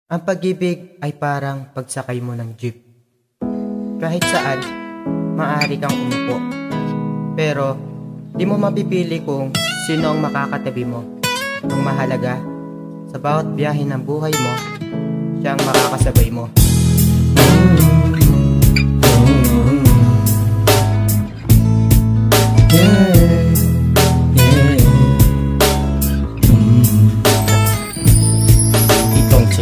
Ang pag-ibig ay parang pagsakay mo ng jeep. Kahit saan, maaari kang umupo. Pero, di mo mapipili kung sino ang makakatabi mo. Ang mahalaga, sa bawat biyahe ng buhay mo, siya ang makakasabay mo.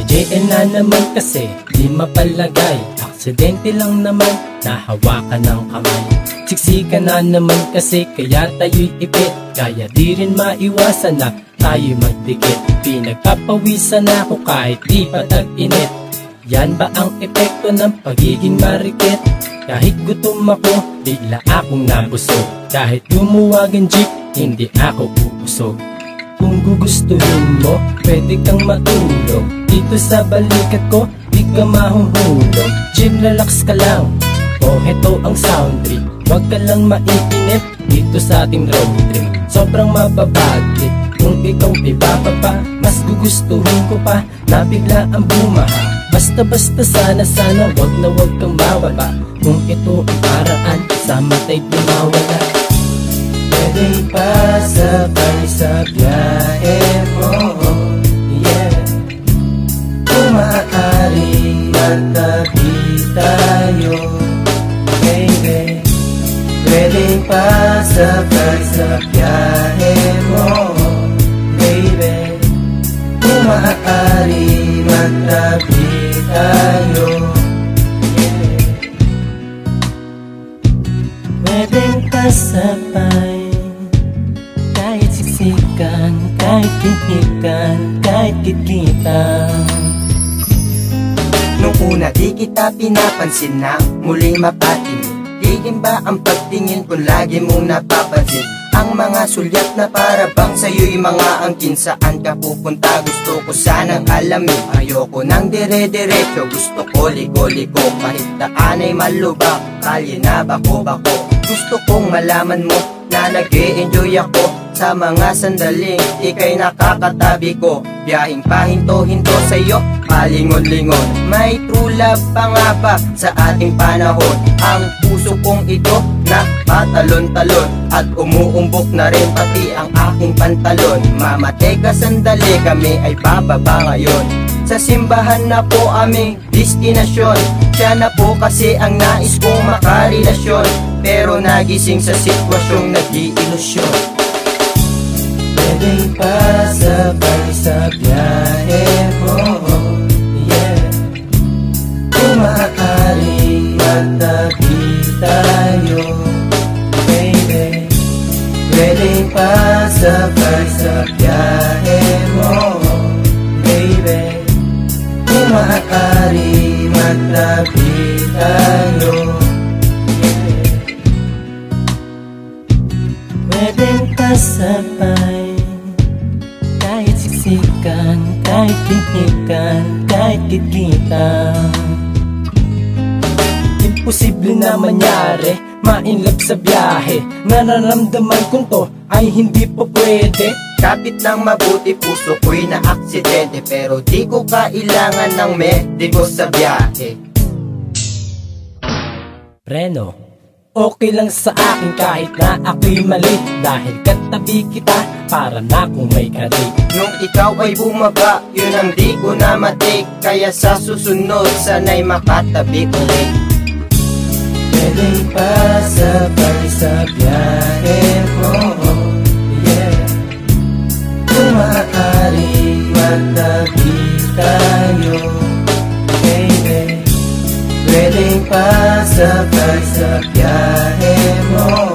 JN na naman kasi, di mapalagay. Aksidente lang naman, nahawakan ng kamay. Siksika na naman kasi, kaya tayo'y ipit. Kaya di rin maiwasan na tayo'y magdikit. Pinagpapawisan ako kahit di pa tag-init. Yan ba ang epekto ng pagiging marikit? Kahit gutom ako, bigla akong nabusog. Kahit lumuwag ang jeep, hindi ako pupusog. Kung gugustuhin mo, pwede kang matulog dito sa balikat ko, di ka mahuhulog. Jim, relax ka lang, o heto ang sound trip. Huwag ka lang maiinip dito sa ating road trip. Sobrang mababaglit, kung ikaw ay bababa, mas gugustuhin ko pa na bigla ang bumaha. Basta-basta sana wag na wag kang mawala. Kung ito ang paraan, sa matay dumawala. Pwede pa sabay sa biyahe mo, yeah. Kung maaari magtabi tayo, baby. Pwede pa sabay sa biyahe mo, baby. Kung maaari magtabi tayo, yeah. Pwede pa sabay, kahit siksikan, kahit pihikan, kahit kitkitan. Nung una di kita pinapansin na muling mapatingin. Tigin ba ang pagtingin kung lagi mong napapansin ang mga sulyap na para bang sa'yo'y mga angkin? Saan ka pupunta? Gusto ko sanang alamin. Ayoko nang dire-diretso, gusto ko liko-liko. Kahit daan ay malubak, kalye na bako-bako. Gusto kong malaman mo na nag-e-enjoy ako sa mga sandaling ika'y nakakatabi ko. Biyahing pahinto-hinto sa'yo, palingon-lingon. May true love pa nga ba sa ating panahon? Ang puso kong ito na patalon-talon at umuumbok na rin pati ang aking pantalon. Mama, teka sandali, kami ay bababa ngayon sa simbahan na po aming destinasyon. Siya na po kasi ang nais kong makarelasyon, pero nagising sa sitwasyong nag-iilusyon. Pwede pa sabay sa biyahe mo, yeah. Kung maaari magtabi tayo, baby. Pwede pa sabay sa biyahe mo, baby. Kung maaari magtabi tayo, yeah. Pwede pa sabay, kahit siksikan, kahit pihikan, kahit kitkitan. Imposible na manyari, ma-inlove sa biyahe. Nararamdaman kong to ay hindi po pwede. Kapit ng mabuti, puso ko'y na aksidente, pero di ko kailangan ng mediko sa biyahe. Preno, okay lang sa akin kahit na ako'y mali, dahil katabi kita para na kung may kari. Nung ikaw ay bumaba, yun ang di ko na matik. Kaya sa susunod, sana'y makatabi ulit. Pwede pa sabay sa biyahe mo, yeah. Kung maaari magtabi tayo, baby. Pwede pa sabay sa biyahe mo,